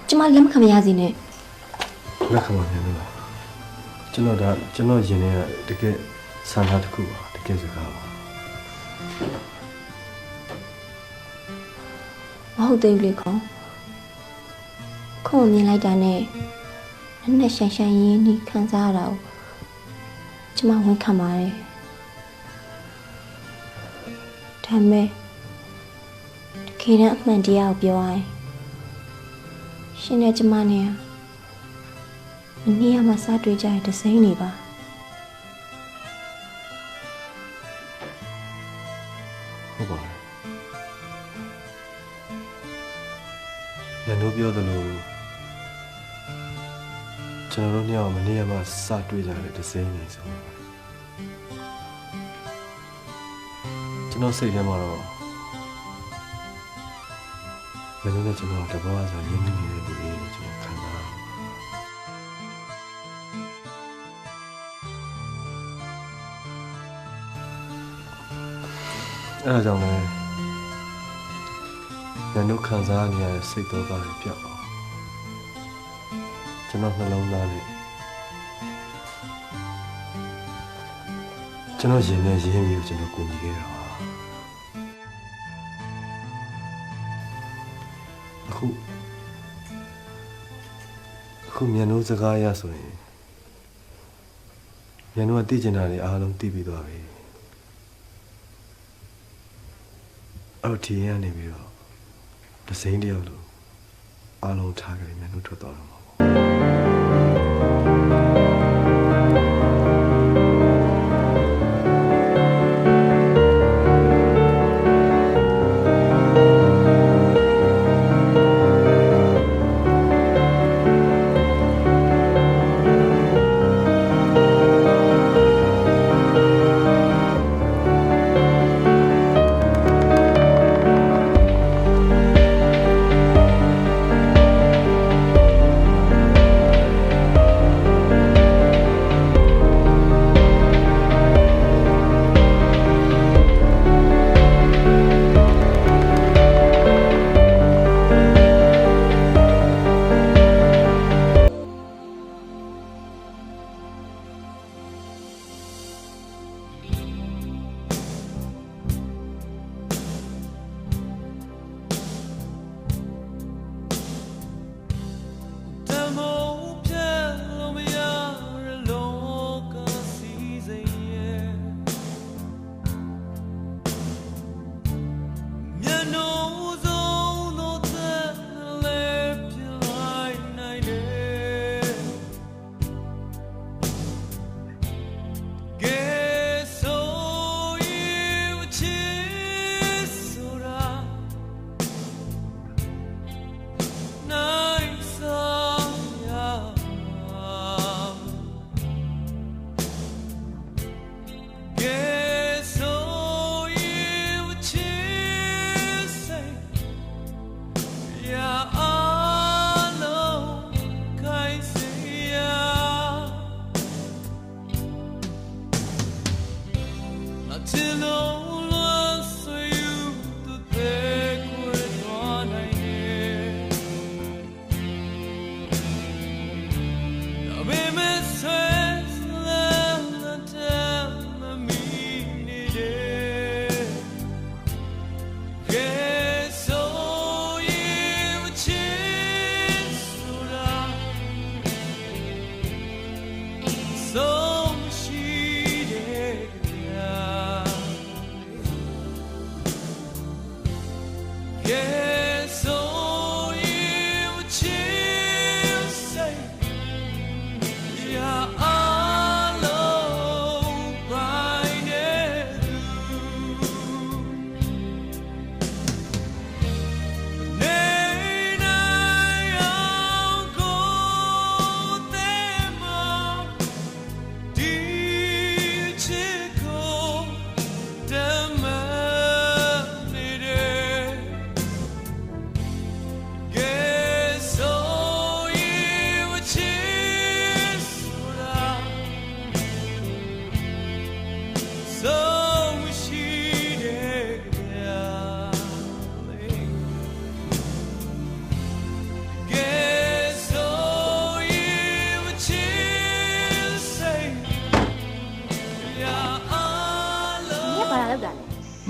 ကျမလက်မခံမရစီနဲ့ လက်ခံပါနဲ့လို့ကျွန်တော်ရင်ထဲကတကယ်ဆန္ဒတစ်ခုပါတကယ်စကားပါ မဟုတ်သေးဘူးလေခေါခုံမြင်လိုက်တာနဲ့နဲ့ရှန်ရှန်ရင်းနှီးခံစားရတာကိုကျမဝန်ခံပါတယ်ဒါပေမဲ့တကယ်တမ်းအမှန်တရားကိုပြောရရင်ရှင်နဲ့ကျမနဲ့မနေ့ကမှစတွေ့ကြတဲ့ဒစိမ့်တွေပါ ရန်တို့ပြောသလိုကျွန်တော်တို့ညောင်မနေ့ကမှစတွေ့ကြတဲ့ဒစိမ့်နေဆိုကျွန်တော်စိတ်ထဲမှာတော့မင်းတို့နဲ့ကျွန်တော်တဘောဆိုရင်းနှီးနေတဲ့လူတွေလို့ကျွန်တော်ခံစားရတယ်အဲ့ဒါကြောင့်လည်းရန်တို့ခံစားနေရတဲ့စိတ်တော့ကလည်းပြောက်အောင်ကျွန်တော်နှလုံးသားနဲ့ကျွန်တော်ရင်နဲ့ရင်းပြီးကျွန်တော်ကိုညီခဲ့တာပါအခုမြန်တို့စကားရဆိုရင်မြန်တို့ကသိကျင်တာတွေအားလုံးသိပြီးသွားပြီအဲ့တော့ဒီရင်ကနေပြီးတော့ဒစိမ့်တယောက်လို့အားလုံးထားကြတယ်မြန်တို့ထွက်သွားတော့မှာပေါ့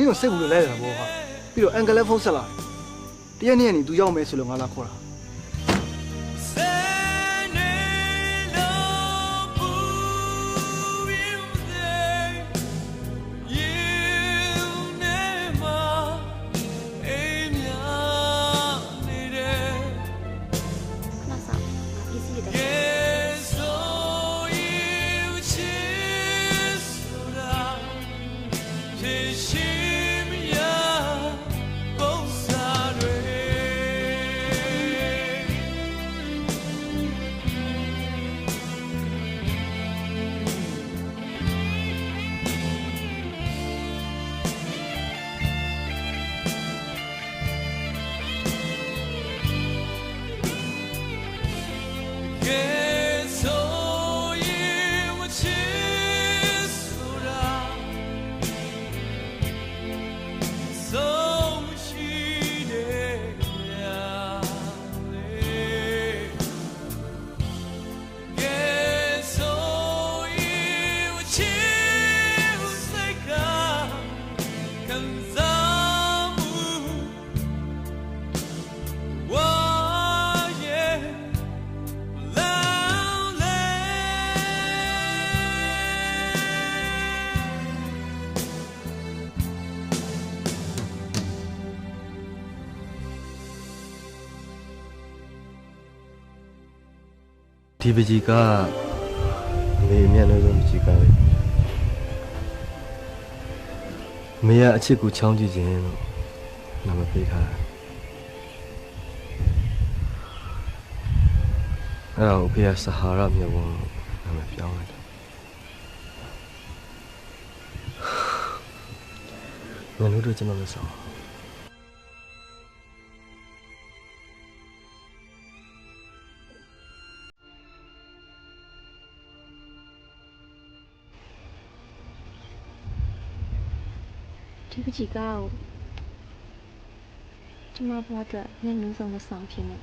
နင့်ကိုစိတ်ဘူးလို့လဲတယ်ဘောဟာပြီးတော့အန်ကလည်းဖုန်းဆက်လာတယ်တရက်နေ့ကနေ तू ရောက်မယ်ဆိုလို့ငါလာခေါ်တာ ဒီပကြီးကမေအမျက်နှာဆုံးပကြီးကလေမေရအချစ်ကိုချောင်းကြည့်ခြင်းလို့နာမပေးထားအဲ့တော့ဖေကဆဟာရမြေဝန်းနာမပြောင်းလိုက်တယ်မင်းတို့ကျွန်တော်လည်းဆောင်း ဒီပကြီးကောက်ကျမဘွားအတွက်မျက်နှာဆုံးလက်ဆောင်ဖြစ်နေ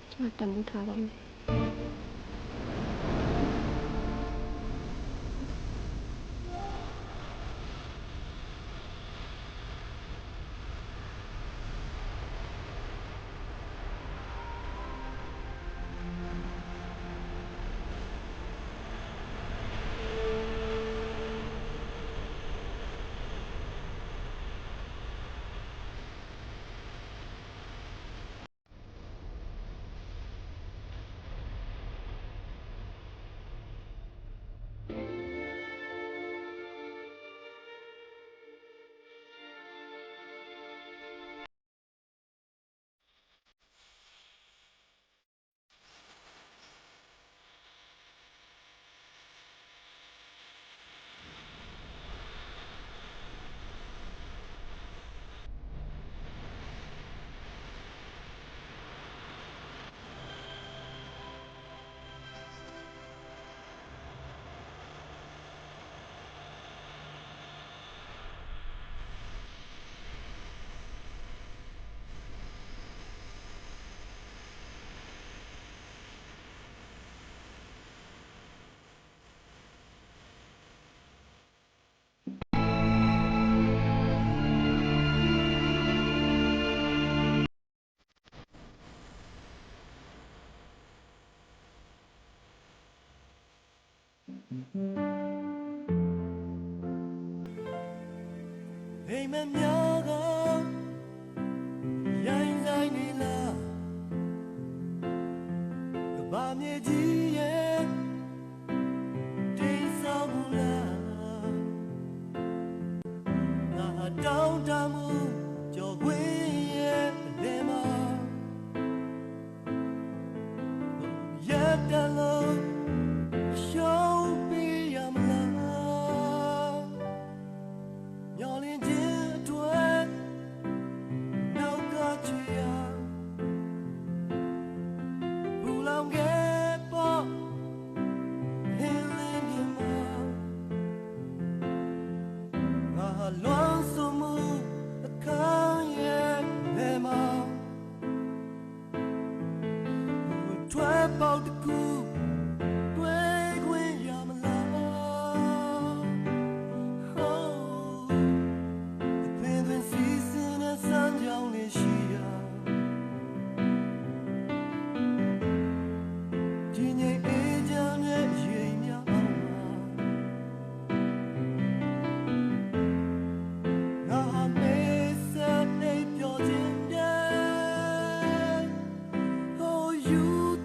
ကျမတမှုထားပါမယ် အိမ်မများကရိုင်းဆိုင်နေလားကဘာမြေကြီးရဲ့တင်းဆောင်မလားငါတောင်းတမှုကြော်ခွေရဲ့လေမရပ်တလို့ရှောင်းပြရမလားမျောလင်းခြင်းအတွက်နောက်ကချီရဘူလောင်ခဲ့ပေါ်ဟင်းလင်းပြမငါလွန်စုံမှုအခန်းရဲ့လေမထွက်ပေါက်တစ်ခုတွေ့ခွင့်ရမလား Oh, you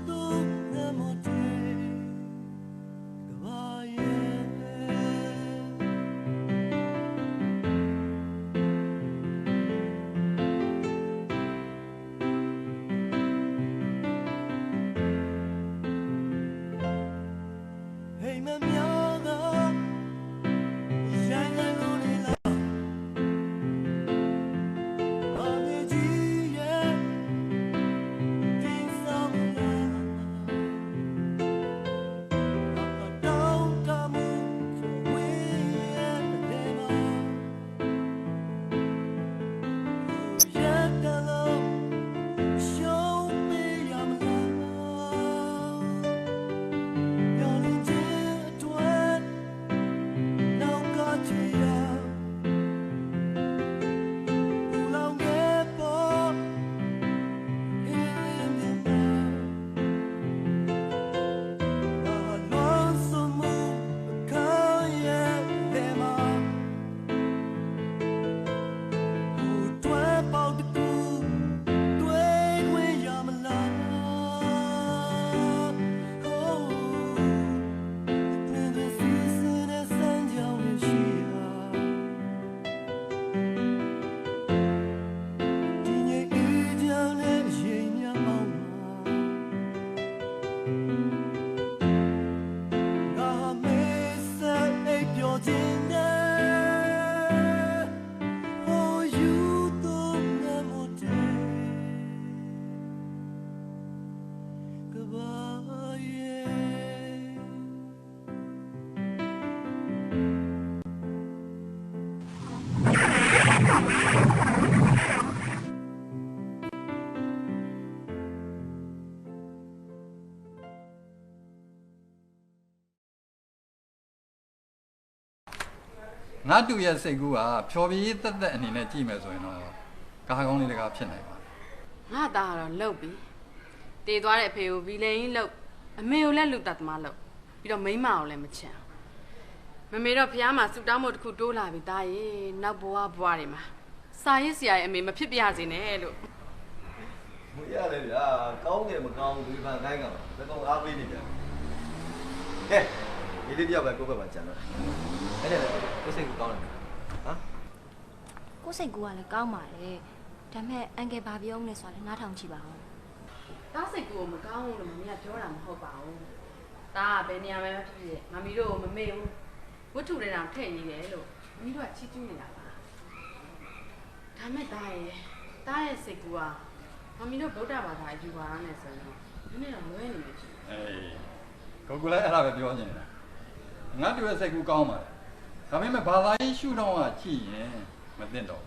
ငါတူရဲ့စိတ်ကူးကဖြော်ပြီးတက်တက်အနေနဲ့ကြည့်မယ်ဆိုရင်တော့ကားကောင်းလေးတကားဖြစ်နိုင်ပါ ငါသားကတော့လှုပ်ပြီတည်သွားတဲ့အဖေကိုဗီလိန်လှုပ်အမေကိုလည်းလူတတ်သမားလှုပ်ပြီးတော့မိန်းမကိုလည်းမချမ်းမမေတော့ဖះမှာစူတောင်းမို့တစ်ခုတိုးလာပြီသားရေနောက်ဘဝတွေမှာစာရေးဆရာရဲ့အမေမဖြစ်ပြစေနဲ့လို့ မရလေဗျာကောင်းတယ်မကောင်းဘူးဒီဖန်ခိုင်းကမှာဘယ်ကောင်အားပေးနေကြလဲဟဲ့ဒီလေးတယောက်ပဲကိုယ့်ဘက်မှာကြံတော့အဲ့ဒါလည်းကိုယ်စိတ်ကိုကောင်းတယ်ဟမ် ကိုယ်စိတ်ကူကလည်းကောင်းပါတယ်ဒါပေမဲ့အန်ကယ်ဘာပြောမလဲဆိုတာလည်းနားထောင်ကြည့်ပါဦး တားစိတ်ကိုမကောင်းဘူးလို့မမေကပြောတာမဟုတ်ပါဘူးတားကဘယ်နေရာမှာဖြစ်ဖြစ်မမီတို့မမေ့ဘူးဝတ္ထုတွေတောင်ထည့်နေတယ်လို့မမီတို့ကချီးကျူးနေတာပါဒါမဲ့တားရဲ့စိတ်ကူကမမီတို့ဗုဒ္ဓဘာသာအယူပါရနဲ့ဆိုရင်တော့နည်းနည်းတော့လွဲနေပြီ ကိုကလည်းအဲ့ဒါပဲပြောနေတယ်ငါတူရဲ့စိတ်ကူးကောင်းပါဒါပေမဲ့ဘာသာရေးရှုထောင့်ကကြည့်ရင်မသိတော့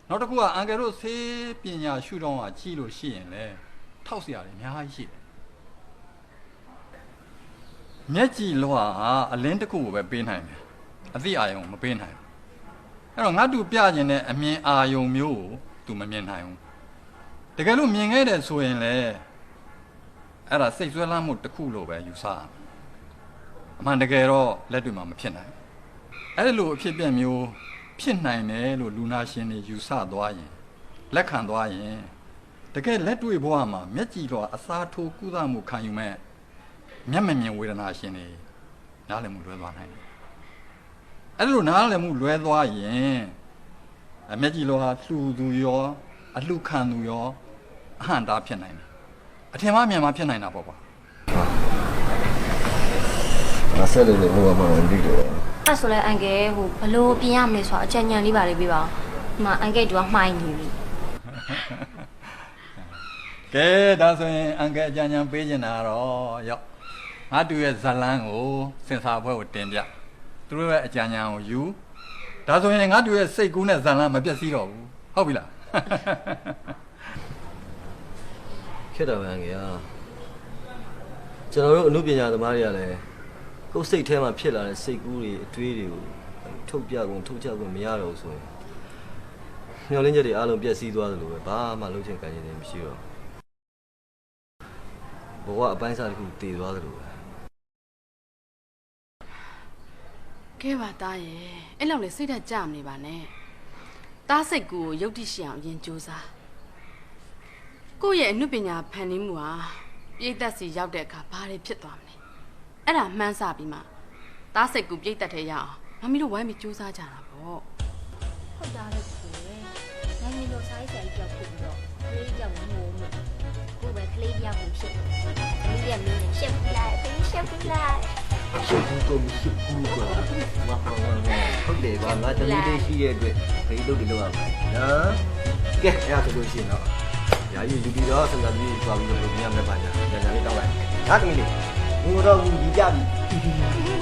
နောက်တစ်ခုကအန်ကယ်တို့ဆေးပညာရှုထောင့်ကကြည့်လို့ရှိရင်လေထောက်เสียရတယ်အများကြီးရှိတယ်မျက်ကြည်လွှာအလင်းတစ်ခုကိုပဲပေးနိုင်တယ်အသိအာရုံမပေးနိုင်ဘူးအဲ့တော့ငါတူပြခြင်းနဲ့အမြင်အာရုံမျိုးကိုသူမမြင်နိုင်ဘူးတကယ်လို့မြင်ခဲ့တယ်ဆိုရင်လေအဲ့ဒါစိတ်ဆွဲလမ်းမှုတစ်ခုလို့ပဲယူဆရမယ်အမှန်တကယ်တော့လက်တွေ့မှာမဖြစ်နိုင်ဘူးအဲ့လိုအဖြစ်ပြက်မျိုးဖြစ်နိုင်တယ်လို့လူနာရှင်တွေယူဆသွားရင်လက်ခံသွားရင်တကယ်လက်တွေ့ဘဝမှာမျက်ကြည်လွှာအစားထိုးကုသမှုခံယူမဲ့မျက်မမြင်ဝေဒနာရှင်တွေနားလည်မှုလွဲသွားနိုင်တယ်အဲ့လိုနားလည်မှုလွဲသွားရင်မျက်ကြည်လွှာလှူသူရောအလှခံသူရောအဟံတားဖြစ်နိုင်တယ်အထင်မှားမြန်မှာဖြစ်နိုင်တာပေါ့ကွာ ငါဆက်လို့လည်းဟိုကမှမသိတော့ အဲ့ဆိုလဲအန်ကယ်ဟိုဘလို့ပြင်ရမလဲဆိုတာအချက်ညံလေးပါလေးပြပါဦးဒီမှာအန်ကယ်တူကမှိုင်းနေပြီ ကဲဒါဆိုရင်အန်ကယ်အကြံဉာဏ်ပေးချင်တာတော့ရောက်ငါတူရဲ့ဇလန်းကိုစင်စာဘွဲကိုတင်ပြသူတို့ရဲ့အကြံဉာဏ်ကိုယူဒါဆိုရင်ငါတူရဲ့စိတ်ကူးနဲ့ဇလန်းမပြတ်စည်းတော့ဘူးဟုတ်ပြီလား ခက်တာပဲငယ်ကျွန်တော်တို့အမှုပညာသမားတွေကလည်းကိုယ်စိတ်ထဲမှာဖြစ်လာတဲ့စိတ်ကူးတွေအတွေးတွေကိုထုတ်ပြကုန်ထုတ်ချကုန်မရတော့ဘူးဆိုရင်မျောလင်းချက်တွေအားလုံးပြည့်စည်သွားသလိုပဲဘာမှလုပ်ချင်ကန်ချင်တယ်မရှိတော့ဘဝအပိုင်းစားတစ်ခုတည်သွားသလိုပဲ ကဲပါသားရဲ့အဲ့လောက်လေစိတ်ဓာတ်ကြမနေပါနဲ့တားစိတ်ကူကိုယုတ်တိရှိအောင်အရင်ကြိုးစားကိုယ့်ရဲ့အနုပညာဖန်တီးမှုဟာပြိတ္တစီရောက်တဲ့အခါဘာတွေဖြစ်သွားမလဲအဲ့ဒါမှန်းဆပြီးမှတားစိတ်ကူပြိတ္တထဲရအောင်မမီတို့ဝိုင်းပြီးကြိုးစားကြတာပေါ့ ဟုတ်တာလည်းကိုယ်နိုင်ငံလိုဆိုင်ဆိုင်ကြောက်ဖြစ်ပြီးတော့ကလေးကြောက်ငိုးလို့ကိုယ်ပဲကလေးကြောက်ကိုဖြစ်တယ်ကလေးကမင်းရှက်လိုက်ပြီးရှက်လိုက် ရှစ်ဘူးကိုမရှိဘူးကွာမဟုတ်တယ်ကွာငါတမီးလေးရှိရဲ့အတွက်ဘယ်လိုလုပ်ရမလဲနော်ကဲအဲ့ဒါဆိုလို့ရှိရင်တော့ရာကြီးလူပြီးတော့စံသာပြီးသွားပြီးတော့လုပ်ပြရမယ်ပါညာညာလေးတောက်လိုက်ငါတမီးလေးငိုတော့ဘူးကြီးကြပြီ